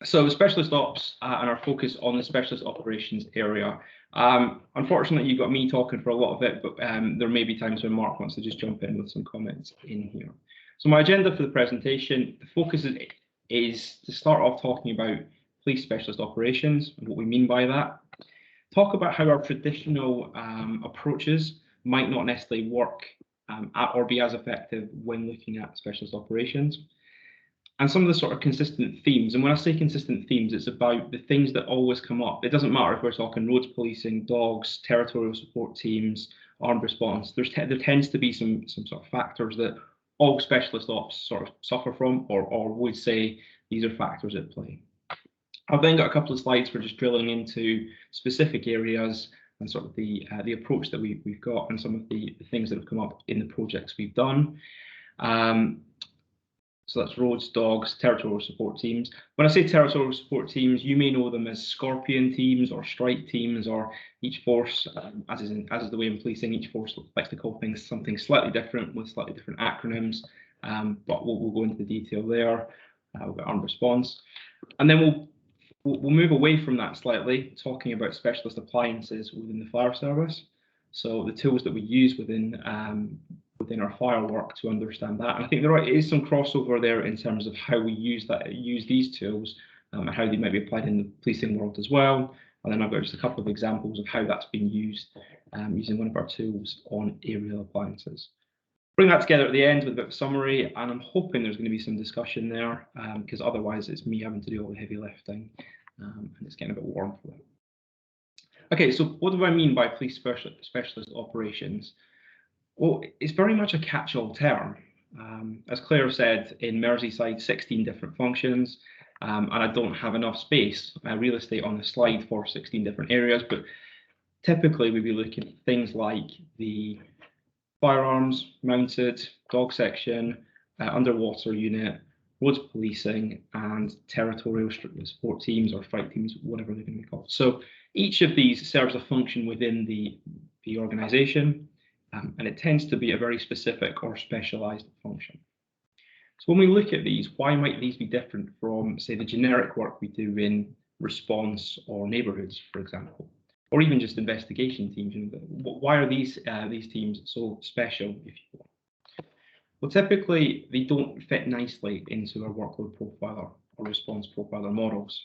So specialist ops and our focus on the specialist operations area. Unfortunately, you've got me talking for a lot of it, but there may be times when Mark wants to just jump in with some comments in here. So my agenda for the presentation, the focus is to start off talking about police specialist operations and what we mean by that. Talk about how our traditional approaches might not necessarily work or be as effective when looking at specialist operations. And some of the sort of consistent themes, and when I say consistent themes, it's about the things that always come up. It doesn't matter if we're talking roads policing, dogs, territorial support teams, armed response. There tends to be some sort of factors that all specialist ops sort of suffer from, or would say these are factors at play. I've then got a couple of slides for just drilling into specific areas and sort of the approach that we've got and some of the things that have come up in the projects we've done. So that's roads, dogs, territorial support teams. When I say territorial support teams, you may know them as Scorpion teams or strike teams, or each force, as is the way in policing, each force likes to call things something slightly different with slightly different acronyms. But we'll go into the detail there. We've got armed response, and then we'll move away from that slightly, talking about specialist appliances within the fire service. So the tools that we use within our fire work to understand that. And I think there is some crossover there in terms of how we use these tools and how they might be applied in the policing world as well. And then I've got just a couple of examples of how that's been used using one of our tools on aerial appliances. Bring that together at the end with a bit of a summary, and I'm hoping there's going to be some discussion there because otherwise it's me having to do all the heavy lifting and it's getting a bit warm for that. Okay, so what do I mean by police specialist operations? Well, it's very much a catch-all term. As Claire said, in Merseyside, 16 different functions, and I don't have enough space, real estate on the slide for 16 different areas, but typically we'd be looking at things like the firearms, mounted, dog section, underwater unit, roads policing, and territorial support teams or fight teams, whatever they're going to be called. So each of these serves a function within the organisation. And it tends to be a very specific or specialized function. So when we look at these, why might these be different from, say, the generic work we do in response or neighborhoods, for example, or even just investigation teams? Why are these teams so special, if you want? Well, typically they don't fit nicely into our workload profiler or response profiler models,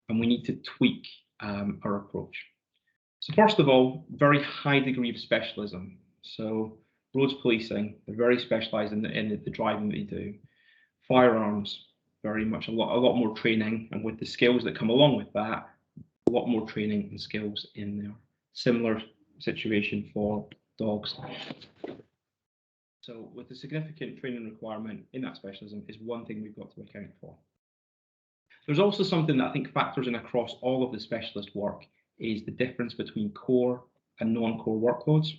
and we need to tweak our approach. So first of all, very high degree of specialism. So roads policing, they're very specialised in the driving that they do. Firearms, very much a lot more training, and with the skills that come along with that, a lot more training and skills in there. Similar situation for dogs. So with the significant training requirement in that specialism is one thing we've got to account for. There's also something that I think factors in across all of the specialist work is the difference between core and non-core workloads.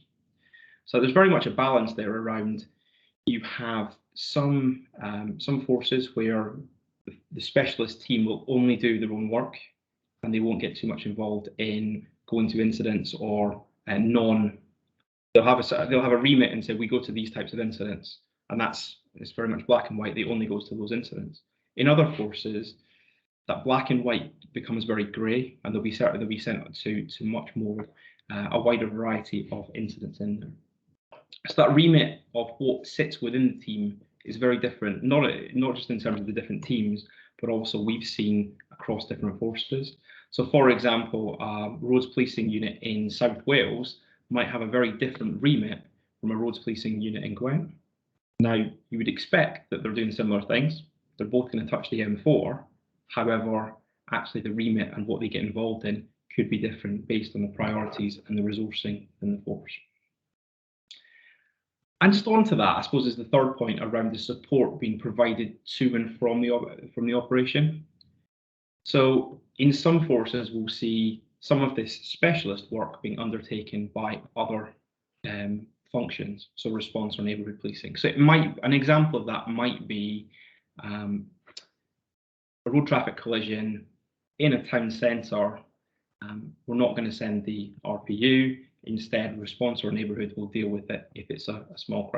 So there's very much a balance there around you have some forces where the specialist team will only do their own work and they won't get too much involved in going to incidents or they'll have a remit and say we go to these types of incidents, and it's very much black and white. They only go to those incidents. In other forces, that black and white becomes very grey, and they'll be sent to much more a wider variety of incidents in there. So that remit of what sits within the team is very different, not just in terms of the different teams, but also we've seen across different forces. So for example, roads policing unit in South Wales might have a very different remit from a roads policing unit in Gwent. Now, you would expect that they're doing similar things. They're both going to touch the M4. However, actually the remit and what they get involved in could be different based on the priorities and the resourcing in the force. And just on to that, I suppose, is the third point around the support being provided to and from the operation. So in some forces, we'll see some of this specialist work being undertaken by other functions, so response or neighbourhood policing. So an example of that might be a road traffic collision in a town centre. We're not going to send the RPU. Instead, response or neighbourhood will deal with it if it's a small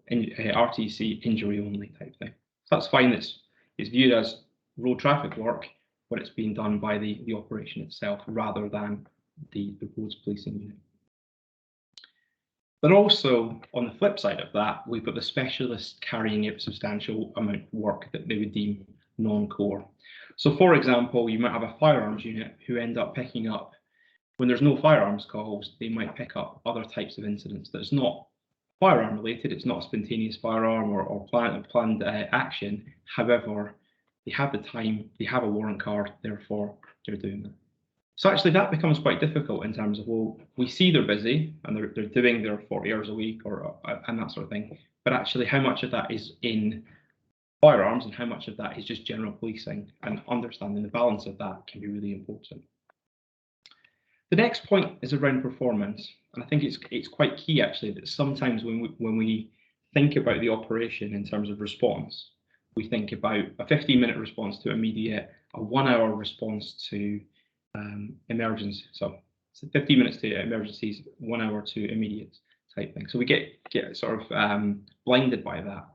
RTC injury only type thing. So that's fine. It's viewed as road traffic work when it's being done by the operation itself rather than the roads policing unit. But also, on the flip side of that, we've got the specialists carrying out substantial amount of work that they would deem non-core. So, for example, you might have a firearms unit who end up picking up, when there's no firearms calls, they might pick up other types of incidents that's not firearm related, it's not a spontaneous firearm or planned action. However, they have the time, they have a warrant card, therefore they're doing that. So actually that becomes quite difficult in terms of, well, we see they're busy and they're doing their 40 hours a week and that sort of thing, but actually how much of that is in firearms and how much of that is just general policing, and understanding the balance of that can be really important. The next point is around performance, and I think it's quite key actually that sometimes when we think about the operation in terms of response, we think about a 15-minute response to immediate, a 1-hour response to emergency. So 15 minutes to emergencies, 1 hour to immediate type thing. So we get sort of blinded by that.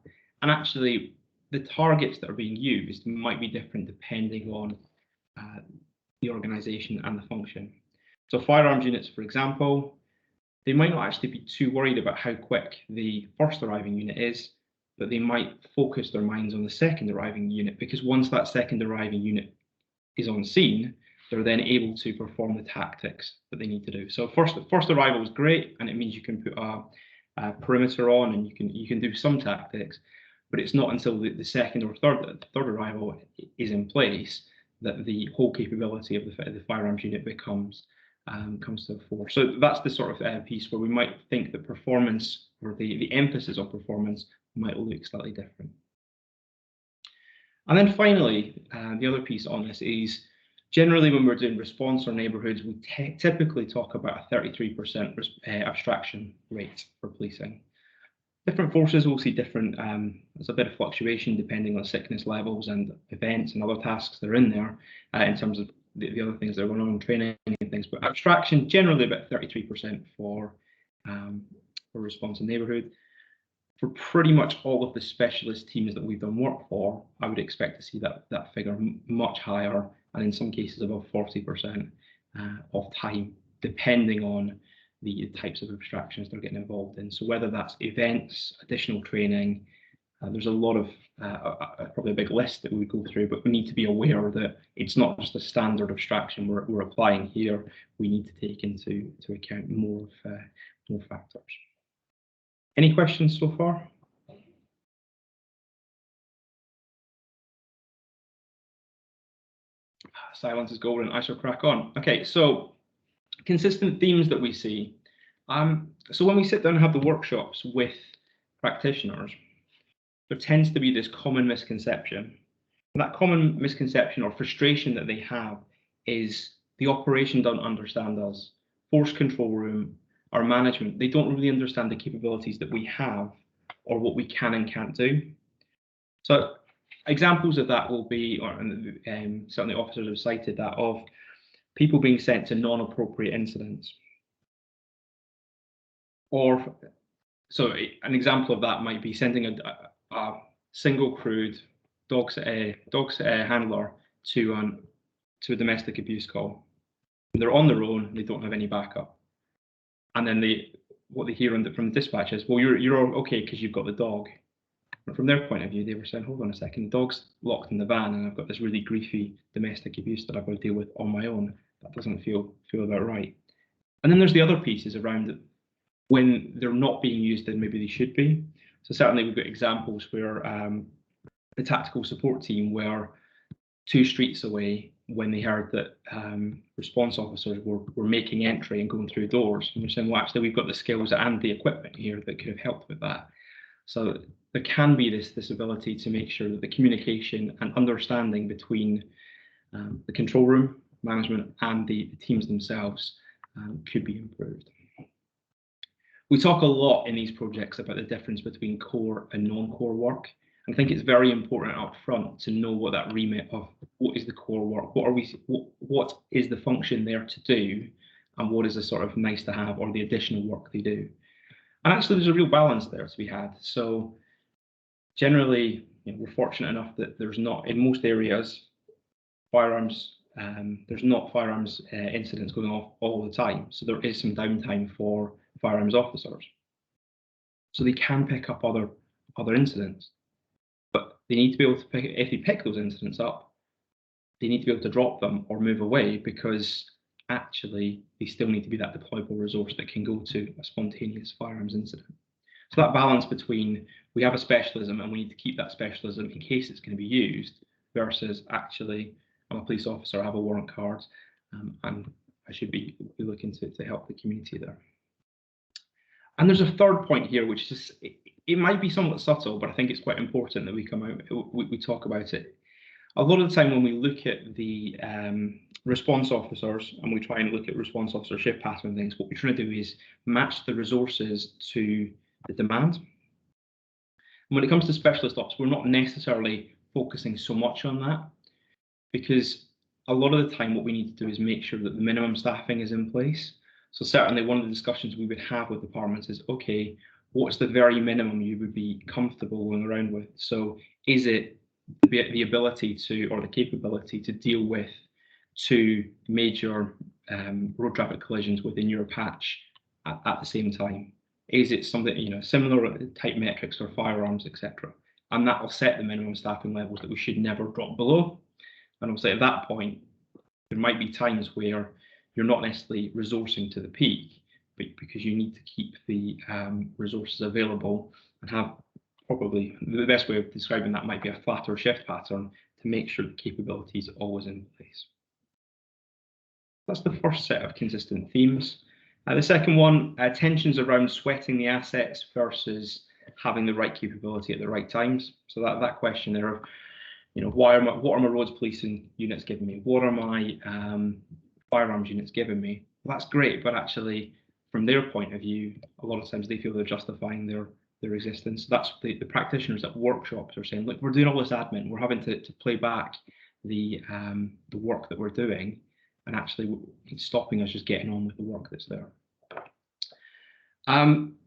And actually, the targets that are being used might be different depending on the organisation and the function. So firearms units, for example, they might not actually be too worried about how quick the first arriving unit is, but they might focus their minds on the second arriving unit, because once that second arriving unit is on scene, they're then able to perform the tactics that they need to do. So first arrival is great, and it means you can put a perimeter on and you can do some tactics, but it's not until the second or third arrival is in place that the whole capability of the firearms unit comes to the fore. So that's the sort of piece where we might think that performance, or the emphasis on performance, might look slightly different. And then finally, the other piece on this is, generally when we're doing response or neighbourhoods, we typically talk about a 33% abstraction rate for policing. Different forces will see different, there's a bit of fluctuation depending on sickness levels and events and other tasks that are in there in terms of the other things that are going on in training and things. But abstraction, generally about 33% for response and neighbourhood. For pretty much all of the specialist teams that we've done work for, I would expect to see that figure much higher, and in some cases above 40% of time, depending on the types of abstractions they're getting involved in. So whether that's events, additional training, there's a lot of, probably a big list that we would go through, but we need to be aware that it's not just a standard abstraction we're applying here. We need to take into account more factors. Any questions so far? Silence is golden. I shall crack on. Okay, so consistent themes that we see. So when we sit down and have the workshops with practitioners, there tends to be this common misconception. And that common misconception or frustration that they have is the operation don't understand us. Force control room, our management, they don't really understand the capabilities that we have or what we can and can't do. So examples of that will be, or certainly officers have cited that, of people being sent to non-appropriate incidents. Or, so an example of that might be sending a single crewed dog handler to a domestic abuse call. They're on their own, they don't have any backup. And then what they hear from the dispatch is, well, you're all okay because you've got the dog. And from their point of view, they were saying, hold on a second, the dog's locked in the van and I've got this really griefy domestic abuse that I've got to deal with on my own. That doesn't feel about right. And then there's the other pieces around it when they're not being used and maybe they should be. So certainly we've got examples where the tactical support team were 2 streets away when they heard that response officers were making entry and going through doors. And we're saying, well, actually, we've got the skills and the equipment here that could have helped with that. So there can be this ability to make sure that the communication and understanding between the control room, management, and the teams themselves could be improved. We talk a lot in these projects about the difference between core and non-core work. I think it's very important up front to know what that remit of what is the core work, what is the function there to do, and what is the sort of nice to have or the additional work they do. And actually, there's a real balance there to be had. So generally, we're fortunate enough that there's not, in most areas, firearms, there's not firearms incidents going off all the time. So there is some downtime for firearms officers. So they can pick up other incidents, but they need to be able to pick, if they pick those incidents up, they need to be able to drop them or move away, because actually they still need to be that deployable resource that can go to a spontaneous firearms incident. So that balance between, we have a specialism and we need to keep that specialism in case it's going to be used, versus actually, I'm a police officer, I have a warrant card, and I should be looking to help the community there. And there's a third point here, which is, it might be somewhat subtle, but I think it's quite important that we come out, we talk about it. A lot of the time when we look at the response officers and we try and look at response officer shift pattern and things, what we're trying to do is match the resources to the demand. And when it comes to specialist ops, we're not necessarily focusing so much on that, because a lot of the time what we need to do is make sure that the minimum staffing is in place. So certainly one of the discussions we would have with departments is, okay, what's the very minimum you would be comfortable going around with? So is it the ability to, or the capability to deal with 2 major road traffic collisions within your patch at the same time? Is it something, you know, similar type metrics for firearms, etc.? And that will set the minimum staffing levels that we should never drop below. And obviously at that point, there might be times where you're not necessarily resourcing to the peak, but because you need to keep the resources available and have, probably the best way of describing that might be a flatter shift pattern to make sure the capability is always in place. That's the first set of consistent themes. The second one, tensions around sweating the assets versus having the right capability at the right times. So that question there of, you know, what are my roads policing units giving me? What are my firearms units giving me? Well, that's great, but actually, from their point of view, a lot of times they feel they're justifying their existence. That's the practitioners at workshops are saying, look, we're doing all this admin, we're having to play back the work that we're doing, and actually it's stopping us just getting on with the work that's there.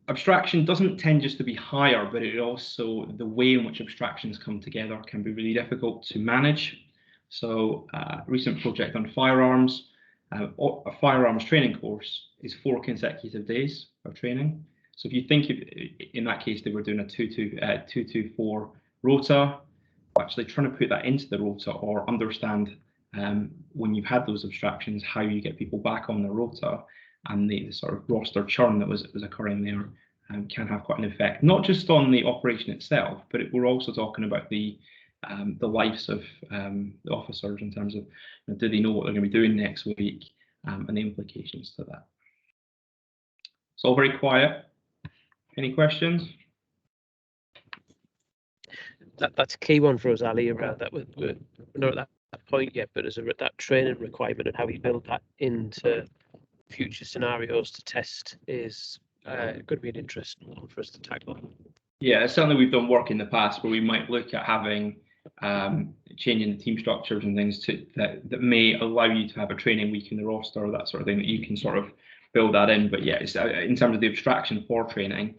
Abstraction doesn't tend just to be higher, but it also, the way in which abstractions come together can be really difficult to manage. So recent project on firearms, a firearms training course is 4 consecutive days of training. So if you think in that case they were doing a 224 rota, actually trying to put that into the rota or understand when you've had those abstractions, how you get people back on the rota, and the sort of roster churn that was occurring there can have quite an effect, not just on the operation itself, but we're also talking about the lives of the officers in terms of, you know, do they know what they're going to be doing next week, and the implications to that. It's all very quiet. Any questions? That's a key one for us, Ali, around that. We're not at that point yet, but as that training requirement and how we build that into future scenarios to test is going to be an interesting one for us to tackle. Yeah, certainly we've done work in the past where we might look at having changing the team structures and things that may allow you to have a training week in the roster or that sort of thing, that you can sort of build that in. But yeah, it's, in terms of the abstraction for training,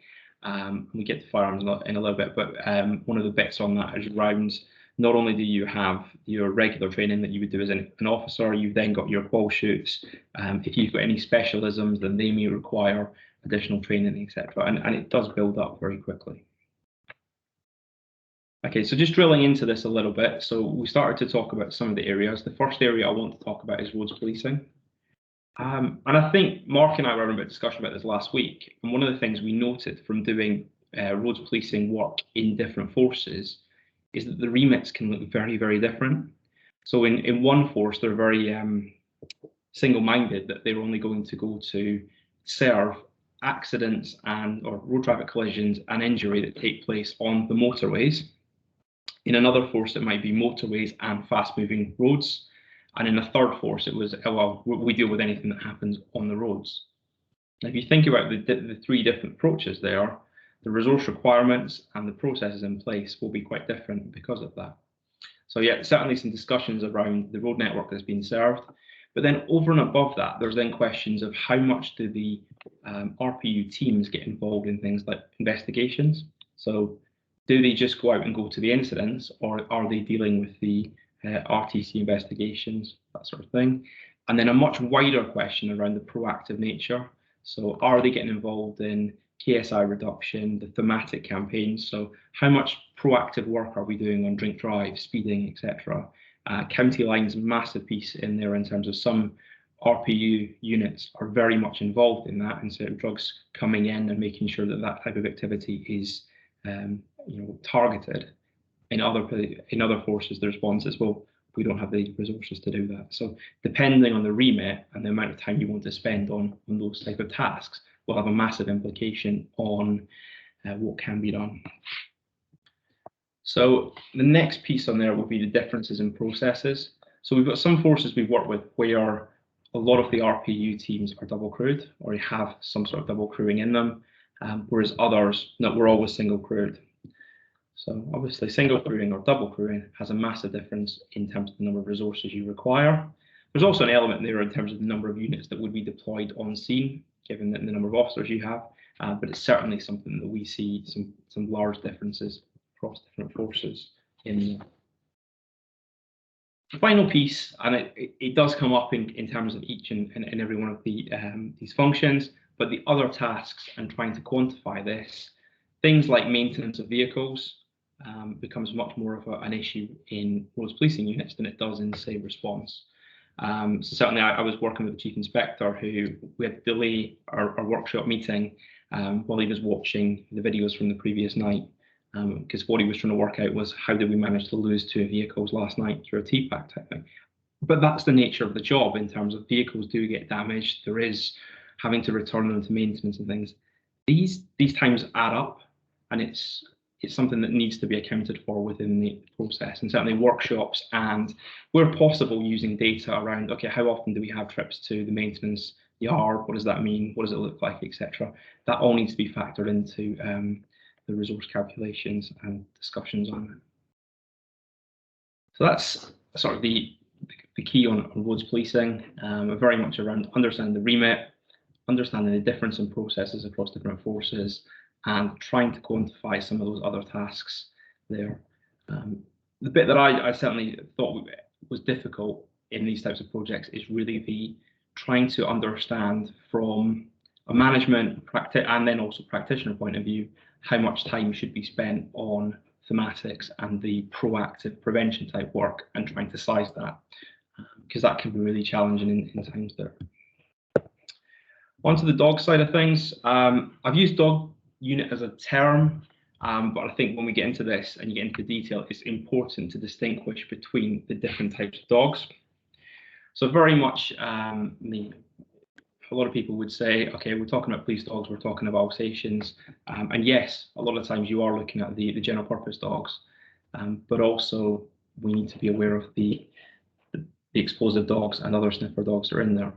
we get to firearms in a little bit, but one of the bits on that is around, not only do you have your regular training that you would do as an officer, you've then got your qual shoots. If you've got any specialisms, then they may require additional training, etc. And it does build up very quickly. Okay, so just drilling into this a little bit. So we started to talk about some of the areas. The first area I want to talk about is roads policing. And I think Mark and I were having a discussion about this last week. And one of the things we noted from doing roads policing work in different forces is that the remits can look very, very different. So in one force, they're very single-minded, that they're only going to go to serve accidents or road traffic collisions and injury that take place on the motorways. In another force, it might be motorways and fast-moving roads. And in a third force, it was, oh, well, we deal with anything that happens on the roads. Now, if you think about the 3 different approaches there, the resource requirements and the processes in place will be quite different because of that. So yeah, certainly some discussions around the road network that's been served. But then over and above that, there's then questions of how much do the RPU teams get involved in things like investigations? So do they just go out and go to the incidents, or are they dealing with the RTC investigations, that sort of thing. And then a much wider question around the proactive nature. So are they getting involved in KSI reduction, the thematic campaigns? So how much proactive work are we doing on drink drive, speeding, etc.? County Line's massive piece in there in terms of some RPU units are very much involved in that, and so drugs coming in and making sure that that type of activity is targeted. In other forces, the response is, well, we don't have the resources to do that. So depending on the remit and the amount of time you want to spend on those type of tasks will have a massive implication on what can be done. So the next piece on there will be the differences in processes. So we've got some forces we work with where a lot of the RPU teams are double crewed or have some sort of double crewing in them, whereas others, no, we're always single crewed. So obviously single crewing or double crewing has a massive difference in terms of the number of resources you require. There's also an element there in terms of the number of units that would be deployed on scene, given the number of officers you have, but it's certainly something that we see some large differences across different forces in. The final piece, and it does come up in terms of each and every one of these functions, but the other tasks and trying to quantify this, things like maintenance of vehicles becomes much more of an issue in roads policing units than it does in, say, response. So certainly I was working with the Chief Inspector who we had to delay our workshop meeting while he was watching the videos from the previous night, because what he was trying to work out was how did we manage to lose 2 vehicles last night through a TPAC type thing. But that's the nature of the job in terms of vehicles do get damaged. There is having to return them to maintenance and things. These times add up, and it's something that needs to be accounted for within the process, and certainly workshops and where possible using data around, okay, how often do we have trips to the maintenance yard? What does that mean? What does it look like, etc. That all needs to be factored into the resource calculations and discussions on it. So that's sort of the key on roads policing, very much around understanding the remit, understanding the difference in processes across different forces, and trying to quantify some of those other tasks there. The bit that I certainly thought was difficult in these types of projects is really the trying to understand from a management and then also practitioner point of view, how much time should be spent on thematics and the proactive prevention type work, and trying to size that, because that can be really challenging in times there. Onto the dog side of things, I've used dog unit as a term, but I think when we get into this and you get into detail, it's important to distinguish between the different types of dogs. So very much, a lot of people would say, okay, we're talking about police dogs, we're talking about Alsatians, and yes, a lot of times you are looking at the general purpose dogs, but also we need to be aware of the explosive dogs and other sniffer dogs that are in there.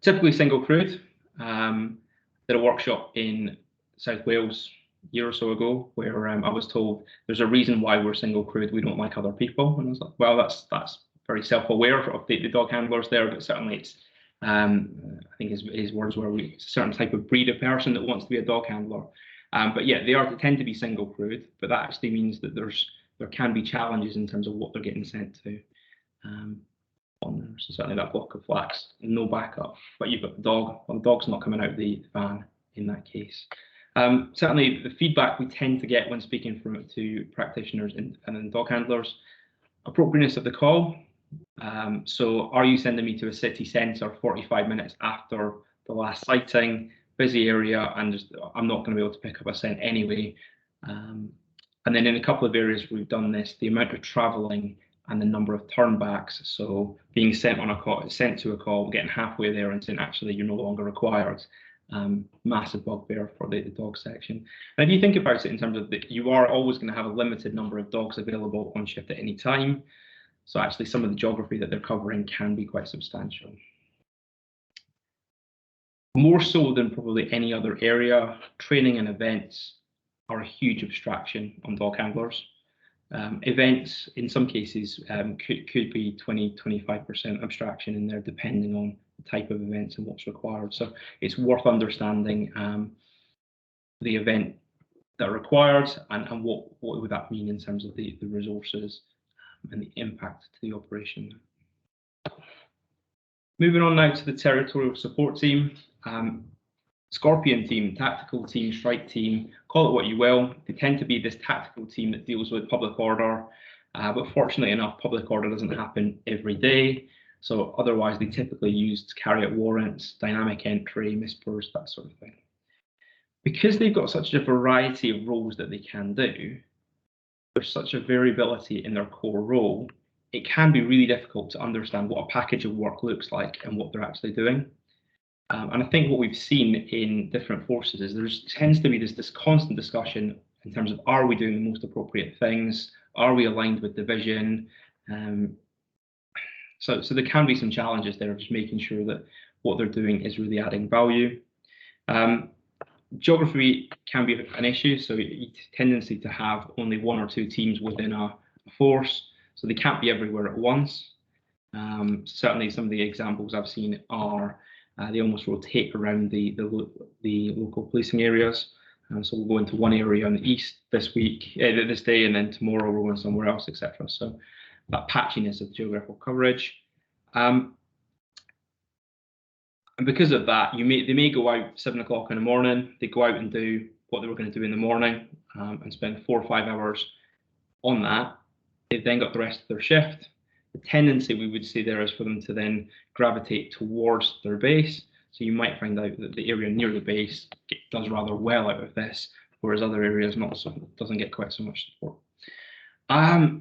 Typically single crewed. Did a workshop in South Wales a year or so ago where I was told there's a reason why we're single crewed, we don't like other people, and I was like, well, that's very self-aware of the dog handlers there, but certainly it's I think his words were it's a certain type of breed of person that wants to be a dog handler. But yeah, they tend to be single crewed, but that actually means that there can be challenges in terms of what they're getting sent to on there. So certainly that block of flats, no backup, but you've got the dog. Well, the dog's not coming out the van in that case. Certainly the feedback we tend to get when speaking to practitioners and dog handlers, appropriateness of the call. So are you sending me to a city centre 45 minutes after the last sighting, busy area, and I'm not going to be able to pick up a scent anyway. And then in a couple of areas we've done this, the amount of travelling and the number of turnbacks, so being sent to a call, getting halfway there and saying actually you're no longer required. Massive bugbear for the dog section. And if you think about it in terms of that, you are always going to have a limited number of dogs available on shift at any time. So actually some of the geography that they're covering can be quite substantial. More so than probably any other area, training and events are a huge abstraction on dog handlers. Events in some cases could be 20-25% abstraction in there, depending on the type of events and what's required. So it's worth understanding the event that are required and what would that mean in terms of the resources and the impact to the operation. Moving on now to the territorial support team. Scorpion team, tactical team, strike team, call it what you will. They tend to be this tactical team that deals with public order, but fortunately enough, public order doesn't happen every day. So otherwise, they typically use to carry out warrants, dynamic entry, MISPers, that sort of thing. Because they've got such a variety of roles that they can do, there's such a variability in their core role, it can be really difficult to understand what a package of work looks like and what they're actually doing. And I think what we've seen in different forces is there tends to be this constant discussion in terms of, are we doing the most appropriate things? Are we aligned with the vision? So there can be some challenges there of just making sure that what they're doing is really adding value. Geography can be an issue, so tendency to have only one or two teams within a force, so they can't be everywhere at once. Certainly some of the examples I've seen are they almost rotate around the local policing areas. So we'll go into one area in the east this day, and then tomorrow we're going somewhere else, etc. So that patchiness of geographical coverage. And because of that, they may go out 7 o'clock in the morning, they go out and do what they were going to do in the morning and spend 4 or 5 hours on that. They've then got the rest of their shift. The tendency we would see there is for them to then gravitate towards their base. So you might find out that the area near the base does rather well out of this, whereas other areas doesn't get quite so much support.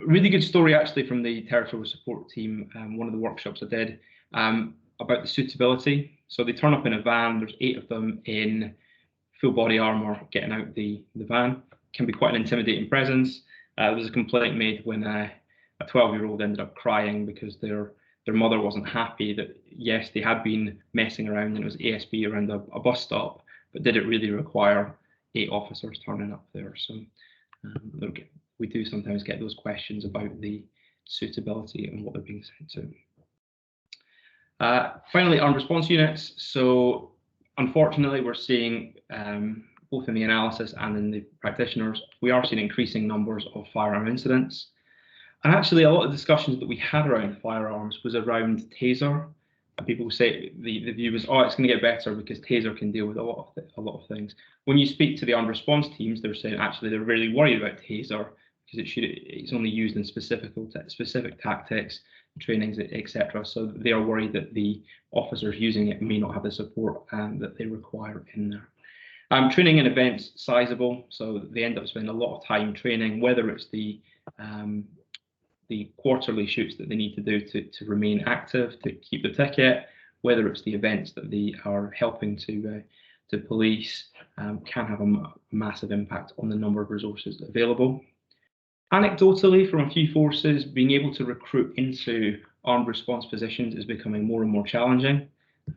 Really good story actually from the territorial support team. One of the workshops I did about the suitability. So they turn up in a van. There's 8 of them in full body armor getting out the van. Can be quite an intimidating presence. There was a complaint made when a 12-year-old ended up crying because their mother wasn't happy that, yes, they had been messing around and it was ASB around a bus stop, but did it really require 8 officers turning up there? So we do sometimes get those questions about the suitability and what they're being sent to. Finally, armed response units. So unfortunately, we're seeing both in the analysis and in the practitioners, we are seeing increasing numbers of firearm incidents. And actually, a lot of discussions that we had around firearms was around Taser. And people say the view was, oh, it's going to get better because Taser can deal with a lot of things. When you speak to the armed response teams, they're saying actually they're really worried about Taser because it's only used in specific tactics, trainings, etc. So they are worried that the officers using it may not have the support that they require in there. Training and events sizable, so they end up spending a lot of time training, whether it's the quarterly shoots that they need to do to remain active, to keep the ticket, whether it's the events that they are helping to police, can have a massive impact on the number of resources available. Anecdotally, from a few forces, being able to recruit into armed response positions is becoming more and more challenging.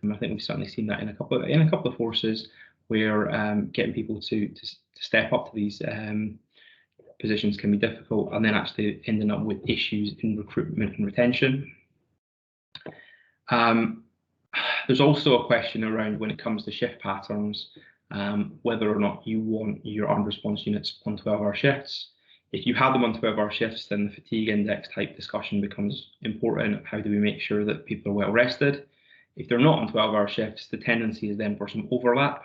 And I think we've certainly seen that in a couple of forces where getting people to step up to these positions can be difficult, and then actually ending up with issues in recruitment and retention. There's also a question around when it comes to shift patterns, whether or not you want your armed response units on 12-hour shifts. If you have them on 12-hour shifts, then the fatigue index type discussion becomes important. How do we make sure that people are well rested? If they're not on 12-hour shifts, the tendency is then for some overlap.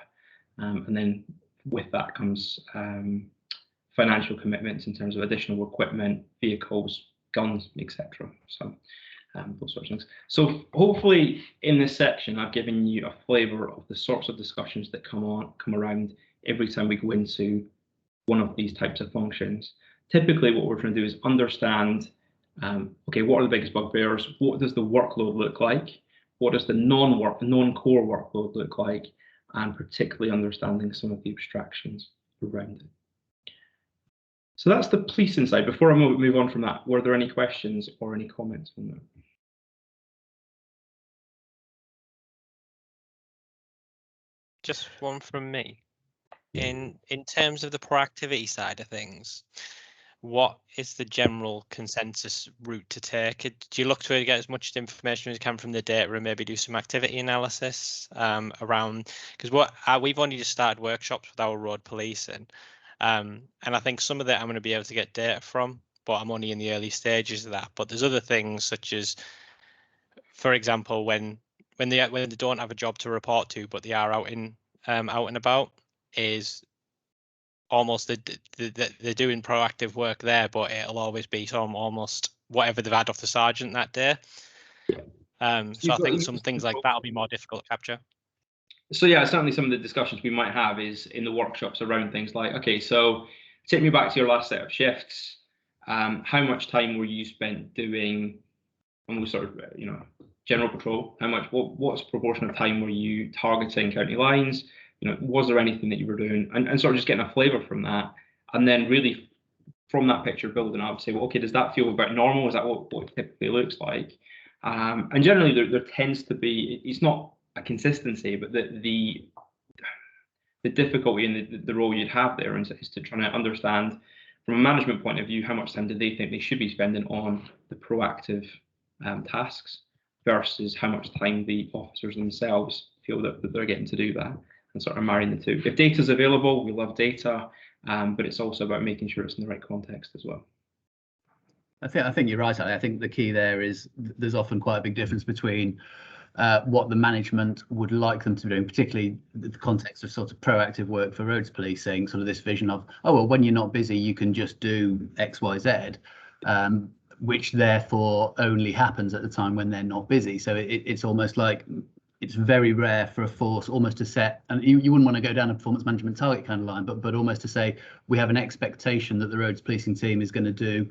And then with that comes financial commitments in terms of additional equipment, vehicles, guns, etc. So those sorts of things. So hopefully in this section, I've given you a flavour of the sorts of discussions that come around every time we go into one of these types of functions. Typically, what we're trying to do is understand, okay, what are the biggest bugbears? What does the workload look like? What does the non-core workload look like? And particularly understanding some of the abstractions around it. So that's the policing side. Before I move on from that, were there any questions or any comments on that? Just one from me. In terms of the proactivity side of things, what is the general consensus route to take? Do you look to get as much information as you can from the data and maybe do some activity analysis around, because we've only just started workshops with our road policing, and I think some of that I'm going to be able to get data from, but I'm only in the early stages of that. But there's other things such as, for example, when they don't have a job to report to, but they are out and about, is almost they're doing proactive work there, but it'll always be some almost whatever they've had off the sergeant that day. So I think some things like that will be more difficult to capture. So yeah, certainly some of the discussions we might have is in the workshops around things like, okay, so take me back to your last set of shifts. How much time were you spent doing almost sort of, general patrol? What's proportion of time were you targeting county lines? Was there anything that you were doing? And sort of just getting a flavour from that. And then really from that picture building up, say, well, okay, does that feel about normal? Is that what it typically looks like? And generally there tends to be, it's not a consistency, but the difficulty in the role you'd have there is to try to understand from a management point of view, how much time do they think they should be spending on the proactive tasks versus how much time the officers themselves feel that they're getting to do that, and sort of marrying the two. If data is available, we love data, but it's also about making sure it's in the right context as well. I think you're right, Ali. I think the key there is there's often quite a big difference between what the management would like them to be doing, particularly the context of sort of proactive work for roads policing, sort of this vision of, oh, well, when you're not busy, you can just do X, Y, Z, which therefore only happens at the time when they're not busy. So it's almost like it's very rare for a force almost to set, and you wouldn't want to go down a performance management target kind of line, but almost to say we have an expectation that the roads policing team is going to do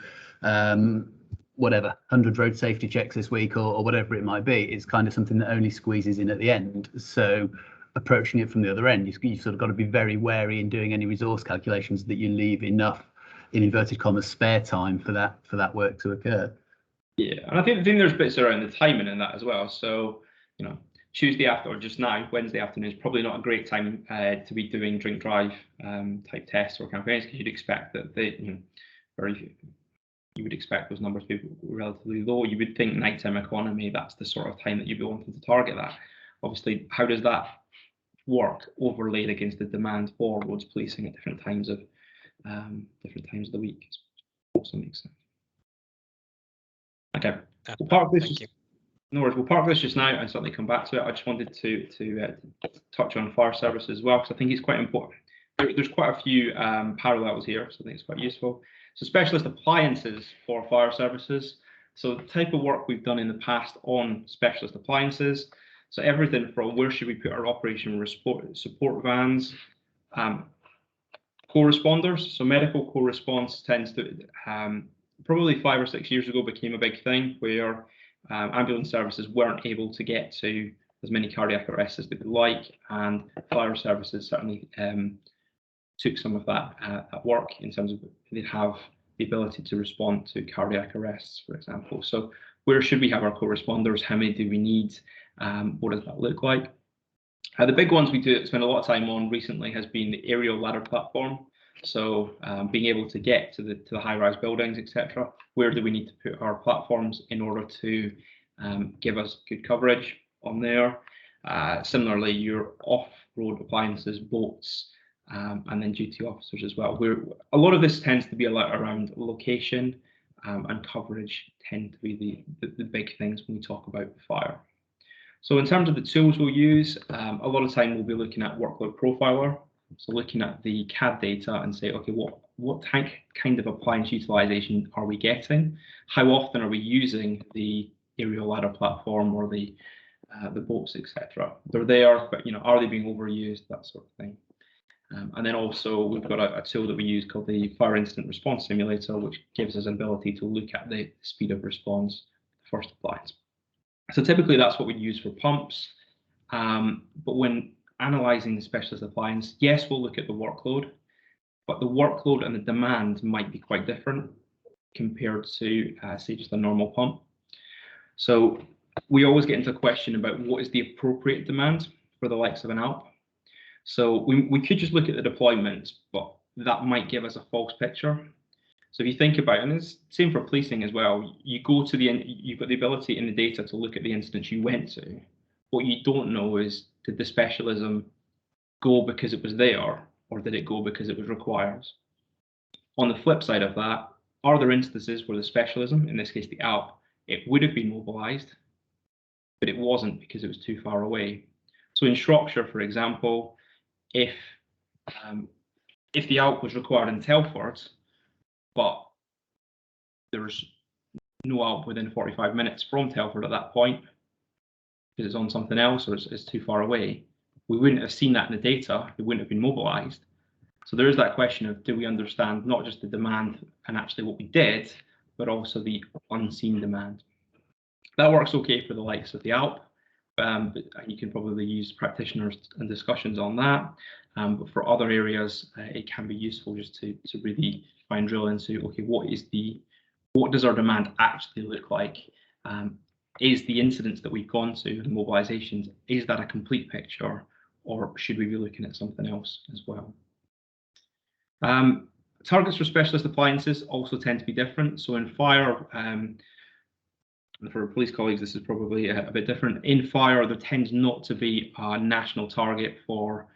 whatever 100 road safety checks this week or whatever it might be. It's kind of something that only squeezes in at the end. So approaching it from the other end, you've sort of got to be very wary in doing any resource calculations that you leave enough, in inverted commas, spare time for that work to occur. Yeah, and I think there's bits around the timing in that as well. So Tuesday after, or just now, Wednesday afternoon is probably not a great time to be doing drink drive type tests or campaigns, because you'd expect that you would expect those numbers to be relatively low. You would think nighttime economy, that's the sort of time that you'd be wanting to target that. Obviously, how does that work overlaid against the demand for roads policing at different times of the week? Also makes sense. Okay, we'll park this. No worries, we'll park this just now and certainly come back to it. I just wanted to touch on fire services as well, because I think it's quite important. There's quite a few parallels here, so I think it's quite useful. So specialist appliances for fire services. So the type of work we've done in the past on specialist appliances. So everything from where should we put our operation support vans, co-responders. So medical co-response tends to, probably 5 or 6 years ago, became a big thing where ambulance services weren't able to get to as many cardiac arrests as they would like, and fire services certainly took some of that work in terms of they have the ability to respond to cardiac arrests, for example. So where should we have our co-responders? How many do we need? What does that look like? The big ones we spend a lot of time on recently has been the aerial ladder platform. So being able to get to the high-rise buildings, etc. Where do we need to put our platforms in order to give us good coverage on there? Similarly, your off-road appliances, boats, and then duty officers as well. A lot of this tends to be a lot around location and coverage tend to be the big things when we talk about fire. So in terms of the tools we'll use, a lot of time we'll be looking at workload profiler. So looking at the CAD data and say, okay, what kind of appliance utilization are we getting? How often are we using the aerial ladder platform or the boats, etc.? They're there, but are they being overused? That sort of thing. And then also we've got a tool that we use called the Fire Incident Response Simulator, which gives us an ability to look at the speed of response first appliance. So typically that's what we use for pumps. But when analysing the specialist appliance, yes, we'll look at the workload, but the workload and the demand might be quite different compared to, say, just a normal pump. So we always get into a question about what is the appropriate demand for the likes of an ALP. So we could just look at the deployments, but that might give us a false picture. So if you think about it, and it's same for policing as well, you go to you've got the ability in the data to look at the incidents you went to. What you don't know is, did the specialism go because it was there, or did it go because it was required? On the flip side of that, are there instances where the specialism, in this case the ALP, it would have been mobilised, but it wasn't because it was too far away? So in Shropshire, for example, if the ALP was required in Telford, but there's no ALP within 45 minutes from Telford at that point, because it's on something else or it's too far away, we wouldn't have seen that in the data, it wouldn't have been mobilised. So there is that question of, do we understand not just the demand and actually what we did, but also the unseen demand? That works okay for the likes of the ALP, but you can probably use practitioners and discussions on that. But for other areas, it can be useful just to really try and drill into, okay, what does our demand actually look like? Is the incidents that we've gone to, the mobilisations, is that a complete picture, or should we be looking at something else as well? Targets for specialist appliances also tend to be different. So in fire, and for police colleagues, this is probably a bit different. In fire, there tends not to be a national target for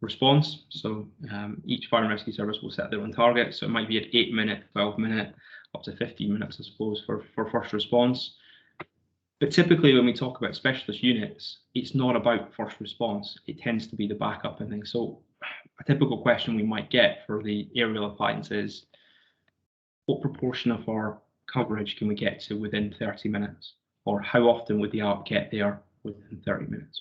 response. So each fire and rescue service will set their own target. So it might be an 8-minute, 12-minute, up to 15 minutes, I suppose, for first response. But typically when we talk about specialist units, it's not about first response. It tends to be the backup and things. So a typical question we might get for the aerial appliances, what proportion of our coverage can we get to within 30 minutes? Or how often would the ALP get there within 30 minutes?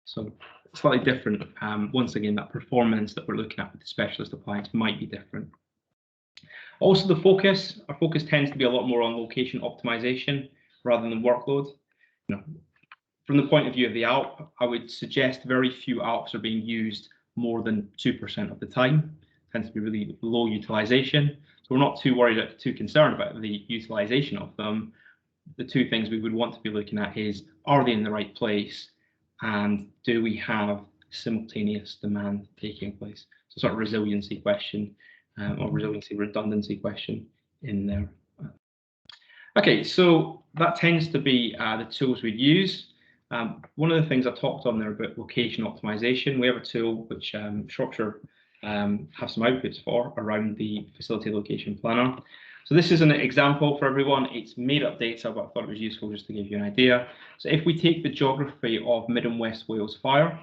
So slightly different. Once again, that performance that we're looking at with the specialist appliance might be different. Also our focus tends to be a lot more on location optimization rather than workload. From the point of view of the ALP, I would suggest very few ALPs are being used more than 2% of the time. It tends to be really low utilization. So we're not too concerned about the utilization of them. The two things we would want to be looking at is, are they in the right place? And do we have simultaneous demand taking place? So sort of resiliency question or resiliency redundancy question in there. Okay, so that tends to be the tools we'd use. One of the things I talked on there about location optimization, we have a tool which Shropshire have some outputs for around the facility location planner. So this is an example for everyone. It's made up data, but I thought it was useful just to give you an idea. So if we take the geography of Mid and West Wales Fire,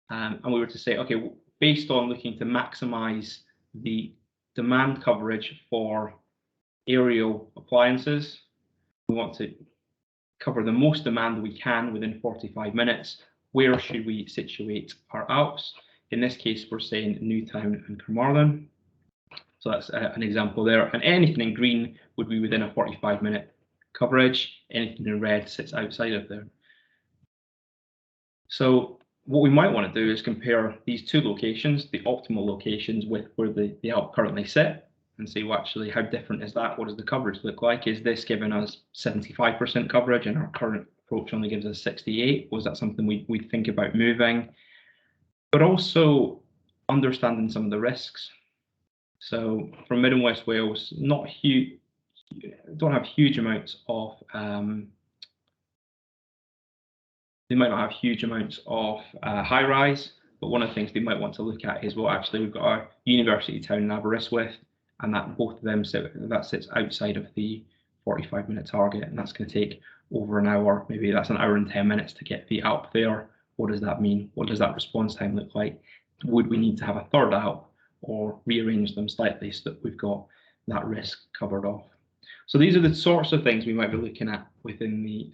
and we were to say, okay, based on looking to maximise the demand coverage for aerial appliances, we want to cover the most demand we can within 45 minutes. Where should we situate our ALPs? In this case, we're saying Newtown and Carmarthen. So that's an example there. And anything in green would be within a 45-minute coverage. Anything in red sits outside of there. So what we might want to do is compare these two locations, the optimal locations, with where the ALP currently sit, and see, well, actually, how different is that? What does the coverage look like? Is this giving us 75% coverage and our current approach only gives us 68? Was that something we'd think about moving? But also understanding some of the risks. So from Mid and West Wales, don't have huge amounts of they might not have huge amounts of high rise, but one of the things they might want to look at is, well, actually, we've got our university town in Aberystwyth, and that both of them sits outside of the 45-minute target, and that's going to take over an hour. Maybe that's an hour and 10 minutes to get the ALP there. What does that mean? What does that response time look like? Would we need to have a third ALP or rearrange them slightly so that we've got that risk covered off? So these are the sorts of things we might be looking at within the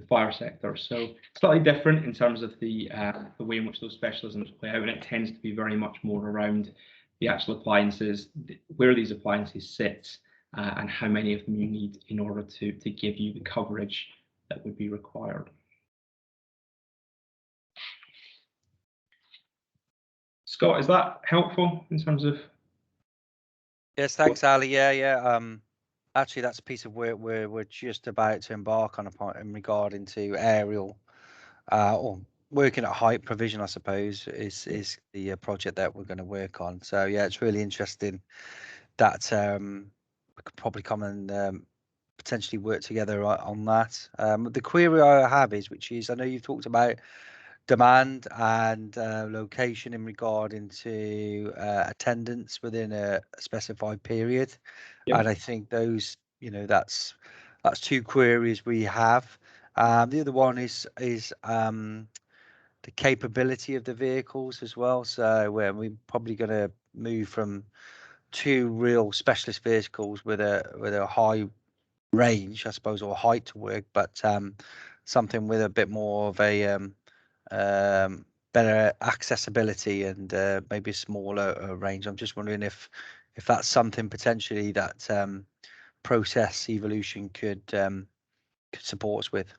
fire sector. So slightly different in terms of the way in which those specialisms play out, and it tends to be very much more around the actual appliances, where these appliances sit, and how many of them you need in order to give you the coverage that would be required. Scott, is that helpful in terms of? Yes, thanks, Ali. Yeah. Actually, that's a piece of work we're just about to embark on in regarding to aerial or working at height provision, I suppose, is the project that we're going to work on. So yeah, it's really interesting that we could probably come and potentially work together on that. The query I have is, which is, I know you've talked about demand and location in regarding to attendance within a specified period. Yep. And I think those, that's two queries we have. The other one is the capability of the vehicles as well. So we're probably going to move from 2 real specialist vehicles with a high range, I suppose, or height to work, but something with a bit more of a better accessibility and maybe a smaller range. I'm just wondering if that's something potentially that Process Evolution could support us with.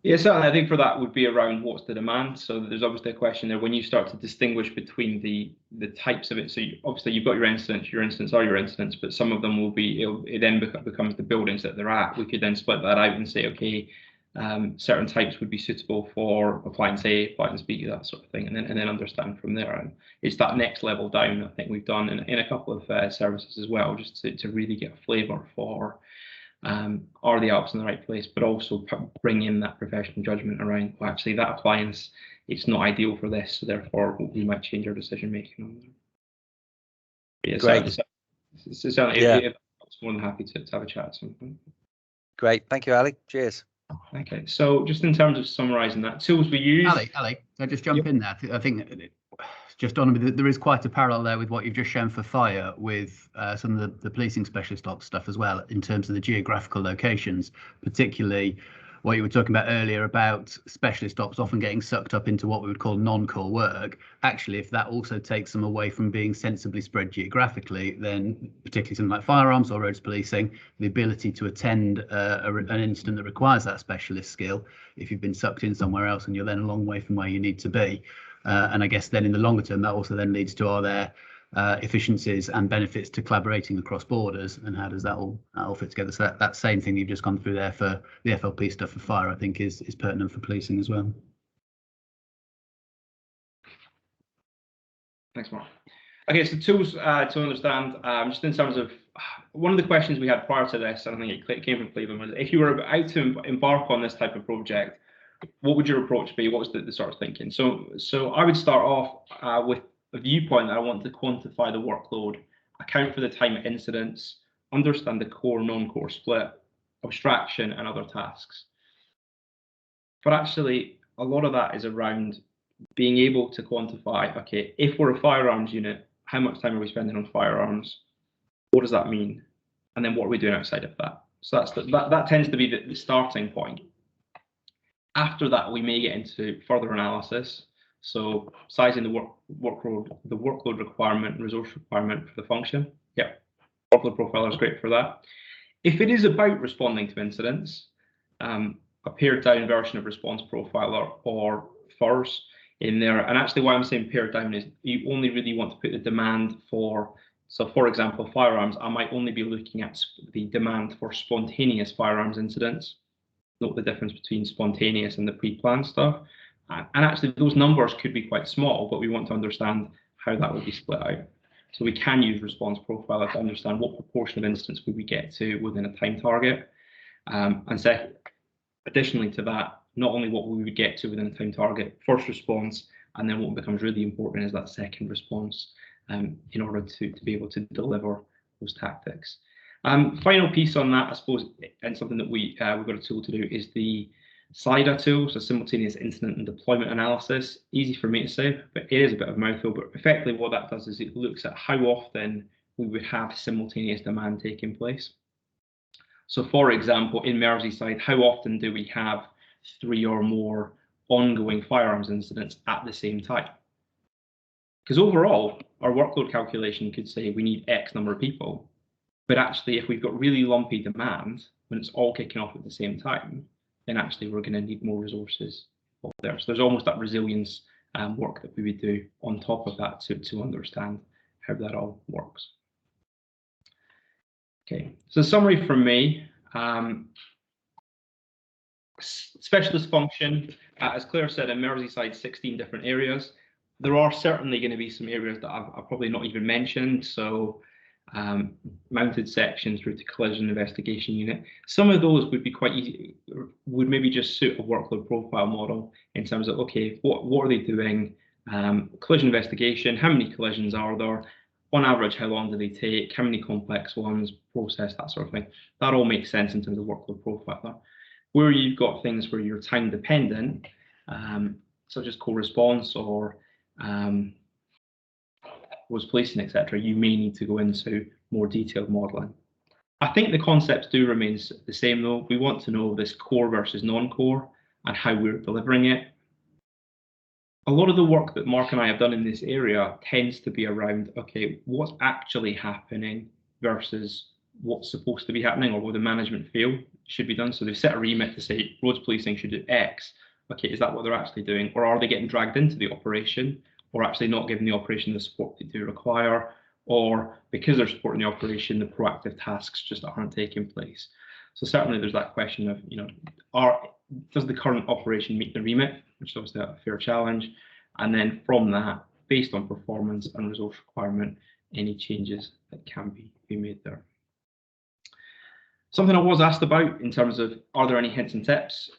Yeah, certainly. I think for that would be around what's the demand. So there's obviously a question there when you start to distinguish between the types of it. So obviously you've got your incidents are your incidents, but some of them will be, it then becomes the buildings that they're at. We could then split that out and say, okay, certain types would be suitable for appliance A, appliance B, that sort of thing, and then understand from there. And it's that next level down I think we've done in a couple of services as well, just to really get a flavour for are the Alps in the right place, but also bring in that professional judgment around, well, actually that appliance, it's not ideal for this, so therefore we might change our decision making on there. Yeah, great. Certainly, yeah. I'm more than happy to have a chat at some point. Great, thank you, Ali. Cheers. Okay, so just in terms of summarising that, tools we use. Ali, can I just jump in there? I think just on there is quite a parallel there with what you've just shown for fire with some of the policing specialist ops stuff as well in terms of the geographical locations, particularly what you were talking about earlier about specialist ops often getting sucked up into what we would call non-core work. Actually, if that also takes them away from being sensibly spread geographically, then particularly something like firearms or roads policing, the ability to attend an incident that requires that specialist skill, if you've been sucked in somewhere else and you're then a long way from where you need to be. And I guess then in the longer term, that also then leads to are there efficiencies and benefits to collaborating across borders, and how does that all fit together? So that same thing you've just gone through there for the FLP stuff for fire, I think is pertinent for policing as well. Thanks, Mark. Okay, so tools to understand, just in terms of one of the questions we had prior to this, and I think it came from Cleveland, was if you were about to embark on this type of project, what would your approach be? What was the sort of thinking? So I would start off with a viewpoint that I want to quantify the workload, account for the time of incidents, understand the core non-core split, abstraction and other tasks. But actually, a lot of that is around being able to quantify, okay, if we're a firearms unit, how much time are we spending on firearms? What does that mean? And then what are we doing outside of that? So that tends to be the starting point. After that, we may get into further analysis. So sizing the workload requirement, resource requirement for the function. Yeah, workload profiler is great for that. If it is about responding to incidents, a pared down version of response profiler or FIRS in there. And actually why I'm saying pared down is you only really want to put the demand for, so for example, firearms, I might only be looking at the demand for spontaneous firearms incidents. Note the difference between spontaneous and the pre-planned stuff. And actually those numbers could be quite small, but we want to understand how that would be split out. So we can use response profiler to understand what proportion of incidents would we get to within a time target. And second, additionally to that, not only what we would get to within a time target, first response, and then what becomes really important is that second response in order to be able to deliver those tactics. Final piece on that, I suppose, and something that we've got a tool to do is the SIDA tool, so simultaneous incident and deployment analysis. Easy for me to say, but it is a bit of a mouthful. But effectively what that does is it looks at how often we would have simultaneous demand taking place. So for example, in Merseyside, how often do we have 3 or more ongoing firearms incidents at the same time? Because overall, our workload calculation could say we need X number of people. But actually, if we've got really lumpy demand, when it's all kicking off at the same time, then actually we're going to need more resources there. So there's almost that resilience work that we would do on top of that to understand how that all works. Okay, so summary from me. Specialist function, as Claire said, in Merseyside, 16 different areas. There are certainly going to be some areas that I've probably not even mentioned. So mounted section through to collision investigation unit. Some of those would be quite easy, would maybe just suit a workload profile model in terms of, okay, what are they doing? Collision investigation, how many collisions are there? On average, how long do they take? How many complex ones, process, that sort of thing. That all makes sense in terms of workload profiler. Where you've got things where you're time dependent, such as co-response or was policing, etc., you may need to go into more detailed modelling. I think the concepts do remain the same though. We want to know this core versus non-core and how we're delivering it. A lot of the work that Mark and I have done in this area tends to be around, okay, what's actually happening versus what's supposed to be happening or what the management feel should be done. So they've set a remit to say roads policing should do X. Okay, is that what they're actually doing? Or are they getting dragged into the operation or actually not giving the operation the support they do require? Or because they're supporting the operation, the proactive tasks just aren't taking place. So certainly there's that question of, does the current operation meet the remit, which is obviously a fair challenge. And then from that, based on performance and resource requirement, any changes that can be made there. Something I was asked about in terms of, are there any hints and tips?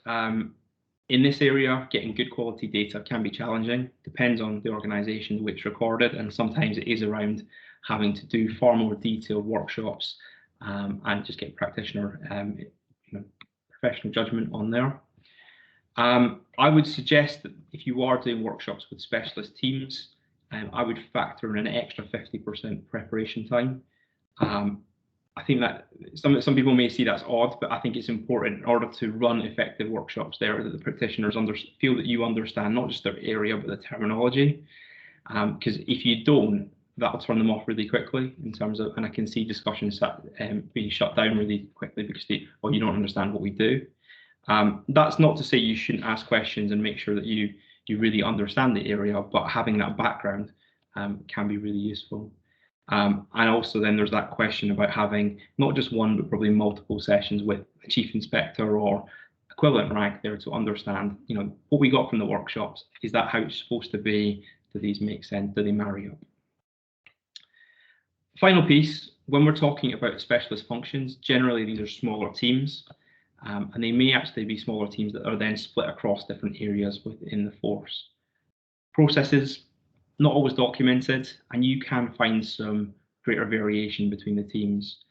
In this area, getting good quality data can be challenging, depends on the organisation in which it's recorded, and sometimes it is around having to do far more detailed workshops and just get practitioner professional judgment on there. I would suggest that if you are doing workshops with specialist teams, I would factor in an extra 50% preparation time. I think that some people may see that's odd, but I think it's important in order to run effective workshops there that the practitioners feel that you understand not just their area but the terminology. Because if you don't, that'll turn them off really quickly in terms of, and I can see discussions being shut down really quickly because you don't understand what we do. That's not to say you shouldn't ask questions and make sure that you really understand the area, but having that background can be really useful. And also then there's that question about having not just one, but probably multiple sessions with a chief inspector or equivalent rank there to understand, what we got from the workshops. Is that how it's supposed to be? Do these make sense? Do they marry up? Final piece, when we're talking about specialist functions, generally these are smaller teams, and they may actually be smaller teams that are then split across different areas within the force. Processes, not always documented, and you can find some greater variation between the teams.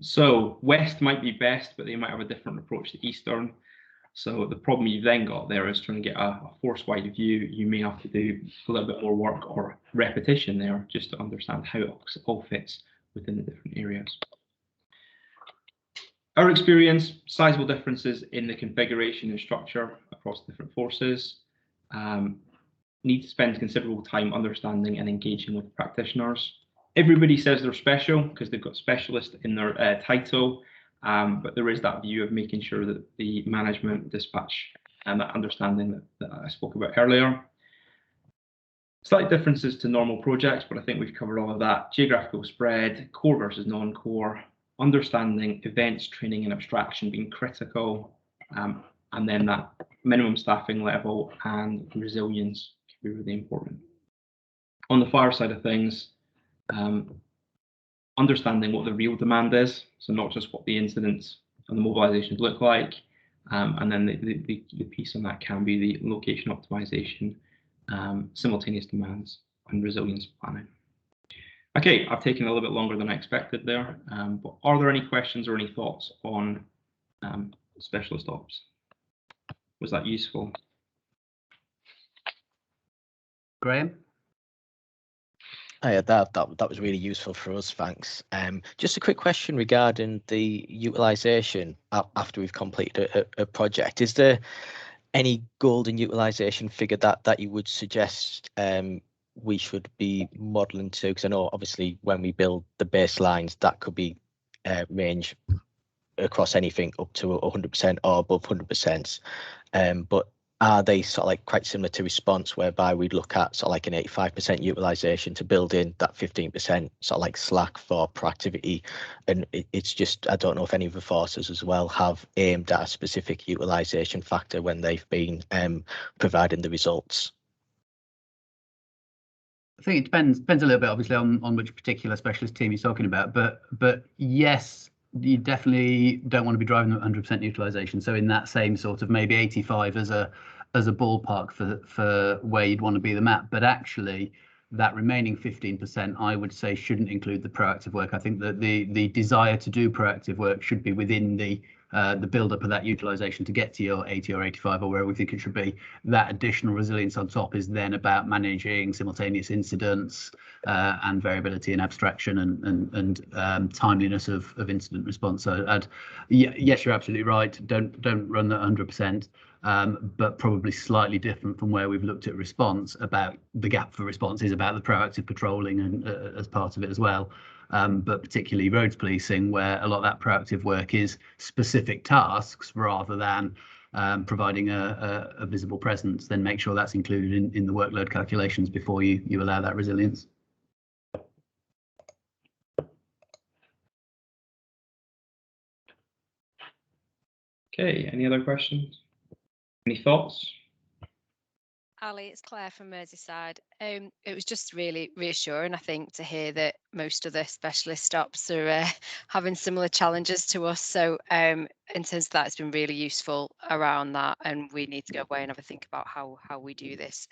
So West might be best, but they might have a different approach to Eastern. So the problem you've then got there is trying to get a force-wide view. You may have to do a little bit more work or repetition there just to understand how it all fits within the different areas. Our experience, sizable differences in the configuration and structure across different forces. Need to spend considerable time understanding and engaging with practitioners. Everybody says they're special because they've got specialist in their title, but there is that view of making sure that the management dispatch and that understanding that I spoke about earlier. Slight differences to normal projects, but I think we've covered all of that. Geographical spread, core versus non-core, understanding events, training and abstraction being critical, and then that minimum staffing level and resilience can be really important. On the fire side of things, understanding what the real demand is, so not just what the incidents and the mobilizations look like, and then the piece on that can be the location optimization, simultaneous demands and resilience planning. Okay, I've taken a little bit longer than I expected there, but are there any questions or any thoughts on specialist ops? Was that useful? Graham? Yeah, that was really useful for us, thanks. Just a quick question regarding the utilisation after we've completed a project. Is there any golden utilisation figure that you would suggest we should be modelling to? Because I know obviously when we build the baselines, that could be range across anything up to 100% or above 100%. But are they sort of like quite similar to response, whereby we'd look at sort of like an 85% utilisation to build in that 15% sort of like slack for proactivity? And it's just, I don't know if any of the forces as well have aimed at a specific utilisation factor when they've been providing the results. I think it depends a little bit, obviously, on which particular specialist team you're talking about. But yes, you definitely don't want to be driving at 100% utilization. So in that same sort of maybe 85 as a ballpark for where you'd want to be the map. But actually, that remaining 15%, I would say, shouldn't include the proactive work. I think that the desire to do proactive work should be within the build-up of that utilization to get to your 80 or 85 or where we think it should be. That additional resilience on top is then about managing simultaneous incidents and variability and abstraction and timeliness of incident response. So yes, you're absolutely right. Don't run that 100%. But probably slightly different from where we've looked at response. About the gap for response is about the proactive patrolling and as part of it as well. But particularly roads policing, where a lot of that proactive work is specific tasks rather than providing a visible presence, then make sure that's included in the workload calculations before you allow that resilience. Okay, any other questions? Any thoughts? Ali, it's Claire from Merseyside. It was just really reassuring, I think, to hear that most of the specialist stops are having similar challenges to us. So in terms of that, it's been really useful around that, and we need to go away and have a think about how we do this.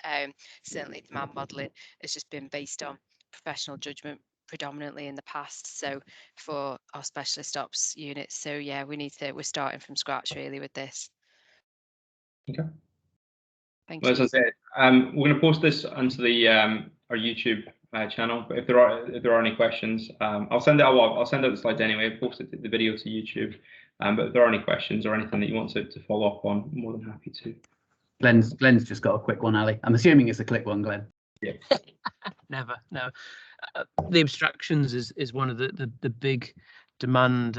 Certainly demand modelling has just been based on professional judgment predominantly in the past, so for our specialist ops units. So yeah, we're starting from scratch really with this. Okay. Thank Well, as you. I said, we're going to post this onto the our YouTube channel. But if there are any questions, I'll send out the slides anyway. I've posted the video to YouTube. But if there are any questions or anything that you want to follow up on, I'm more than happy to. Glenn's just got a quick one, Ali. I'm assuming it's a quick one, Glenn. Yeah. Never, no. The abstractions is one of the big demand